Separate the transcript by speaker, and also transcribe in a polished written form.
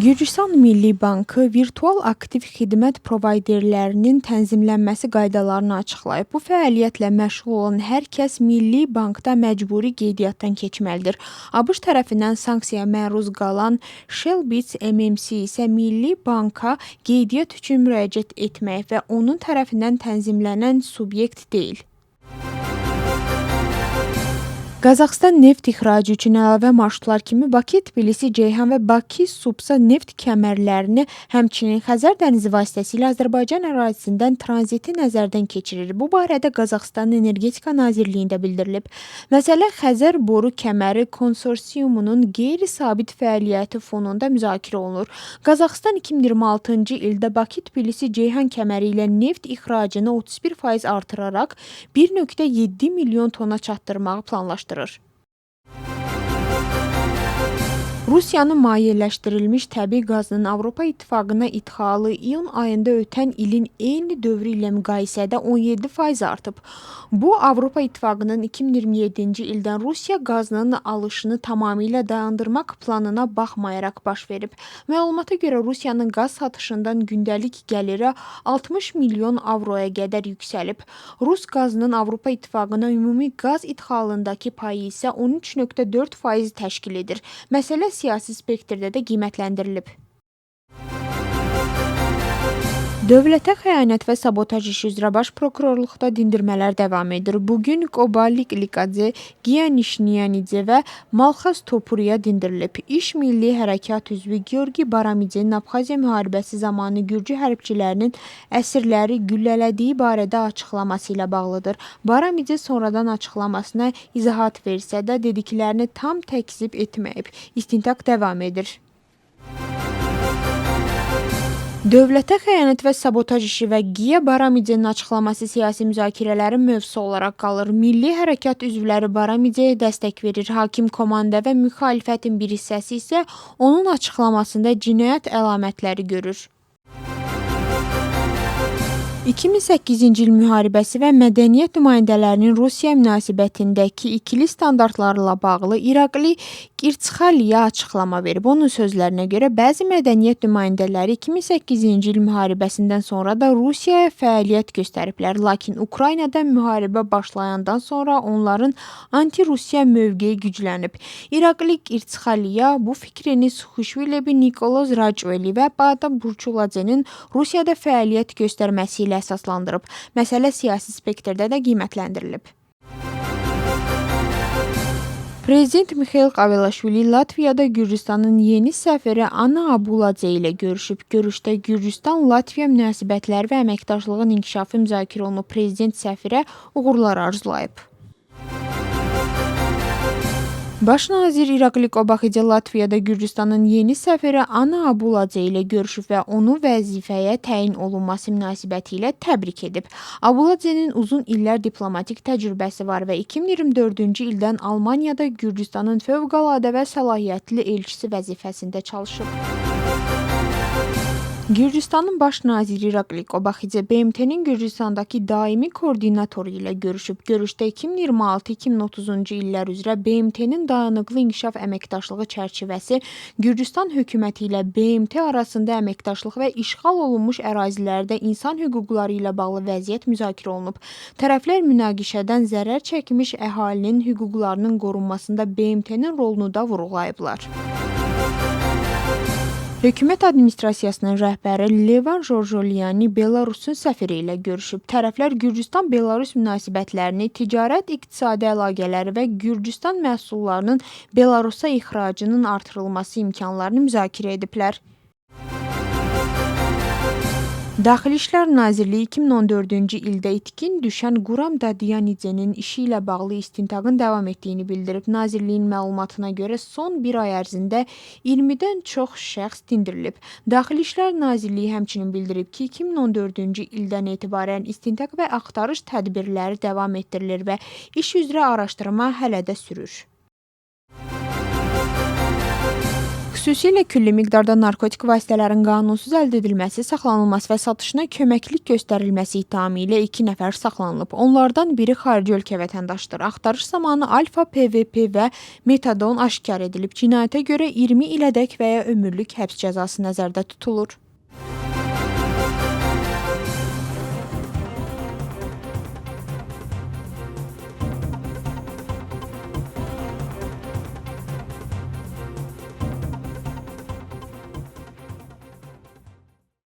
Speaker 1: Gürcüstan Milli Bankı virtual aktiv xidmət provayderlərinin tənzimlənməsi qaydalarını açıqlayıb. Bu fəaliyyətlə məşğul olan hər kəs Milli Bankda məcburi qeydiyyatdan keçməlidir. ABŞ tərəfindən sanksiyaya məruz qalan Shellbits MMC isə Milli Banka qeydiyyat üçün müraciət etmək və onun tərəfindən tənzimlənən subyekt deyil. Qazaxıstan neft ixracı üçün əlavə marşrutlar kimi Bakı, Tbilisi, Ceyhan və Bakı-Supsa neft kəmərlərini, həmçinin Xəzər dənizi vasitəsilə Azərbaycan ərazisindən tranziti nəzərdən keçirir. Bu barədə Qazaxıstan Energetika Nazirliyində bildirilib. Məsələ Xəzər boru kəməri konsorsiumunun qeyri-sabit fəaliyyəti fonunda müzakirə olunur. Qazaxıstan 2026-cı ildə Bakı, Tbilisi, Ceyhan kəməri ilə neft ixracını 31% artıraraq 1,7 milyon tona çatdırmağı planlaşdırır. Rusiyanın mayeləşdirilmiş təbii qazının Avropa İttifaqına idxalı iyun ayında ötən ilin eyni dövrü ilə müqayisədə 17% artıb. Bu, Avropa İttifaqının 2027-ci ildən Rusiya qazının alışını tamamilə dayandırmaq planına baxmayaraq baş verib. Məlumata görə Rusiyanın qaz satışından gündəlik gəliri 60 milyon avroya qədər yüksəlib. Rus qazının Avropa İttifaqına ümumi qaz idxalındakı payı isə 13,4% təşkil edir. Məsələ siyasi spektrdə də qiymətləndirilib. Dövlətə xəyanət və sabotaj işi üzrə Baş Prokurorluqda dindirmələr davam edir. Bugün Qobalik Likadze, Giyanişniyanidze və Malxas Topuriya dindirilib. İş Milli Hərəkat üzvü Georgi Baramidzenin Abxaziya müharibəsi zamanı Gürcü hərbçilərinin əsirləri güllələdiyi barədə açıqlaması ilə bağlıdır. Baramidze sonradan açıqlamasına izahat versə də dediklərini tam təkzib etməyib. İstintaq davam edir. Dövlətə xəyanət və sabotaj işi və Giya Baramidzenin açıqlaması siyasi müzakirələrin mövzusu olaraq qalır. Milli Hərəkat üzvləri Baramidzeyə dəstək verir. Hakim komanda və müxalifətin bir hissəsi isə onun açıqlamasında cinayət əlamətləri görür. 2008-ci il müharibəsi və mədəniyyət nümayəndələrinin Rusiya münasibətindəki ikili standartlarla bağlı İraqli Qirtsxaliya açıqlama verib. Onun sözlərinə görə bəzi mədəniyyət nümayəndələri 2008-ci il müharibəsindən sonra da Rusiyaya fəaliyyət göstəriblər. Lakin Ukraynada müharibə başlayandan sonra onların anti-Rusiya mövqeyi güclənib. İraqli Qirtsxaliya bu fikrini Suxuşvili, Nikoloz Racveli və Bada Burçuladzenin Rusiyada fəaliyyət göstərməsi ilə əsaslandırıb. Məsələ siyasi spektrdə də qiymətləndirilib. Prezident Mixail Qavelaşvili Latviyada Gürcüstanın yeni səfiri Ana Abuladze ilə görüşüb. Görüşdə Gürcüstan-Latviya münasibətləri və əməkdaşlığın inkişafı müzakirə olunub. Prezident səfirə uğurlar arzulayıb. Baş nazir İraqli Qobaxidze Latviyada Gürcüstanın yeni səfiri Ana Abuladze ilə görüşüb və onu vəzifəyə təyin olunması münasibəti ilə təbrik edib. Abuladzenin uzun illər diplomatik təcrübəsi var və 2024-cü ildən Almaniyada Gürcüstanın fövqəladə və səlahiyyətli elçisi vəzifəsində çalışıb. Gürcüstanın baş naziri İraqli Qobaxidze BMT-nin Gürcüstandakı daimi koordinatoru ilə görüşüb. Görüşdə 2026-2030-cu illər üzrə BMT-nin dayanıqlı inkişaf əməkdaşlığı çərçivəsi, Gürcüstan hökuməti ilə BMT arasında əməkdaşlıq və işğal olunmuş ərazilərdə insan hüquqları ilə bağlı vəziyyət müzakirə olunub. Tərəflər münaqişədən zərər çəkmiş əhalinin hüquqlarının qorunmasında BMT-nin rolunu da vurğulayıblar. Hökumət administrasiyasının rəhbəri Levan Jorjolyani Belarusun səfiri ilə görüşüb. Tərəflər Gürcüstan-Belarus münasibətlərini, ticarət, iqtisadi əlaqələri və Gürcüstan məhsullarının Belarusa ixracının artırılması imkanlarını müzakirə ediblər. Daxili İşlər Nazirliyi 2014-cü ildə itkin düşən Quram Dadyanidzenin işi ilə bağlı istintaqın davam etdiyini bildirib. Nazirliyin məlumatına görə son bir ay ərzində 20-dən çox şəxs dindirilib. Daxili İşlər Nazirliyi həmçinin bildirib ki, 2014-cü ildən etibarən istintaq və axtarış tədbirləri davam etdirilir və iş üzrə araşdırma hələ də sürür. Xüsusilə külli miqdarda narkotik vasitələrin qanunsuz əldə edilməsi, saxlanılması və satışına köməklik göstərilməsi ittihamı ilə 2 nəfər saxlanılıb. Onlardan biri xarici ölkə vətəndaşıdır. Axtarış zamanı alfa, PVP və metadon aşkar edilib. Cinayətə görə 20 ilədək və ya ömürlük həbs cəzası nəzərdə tutulur.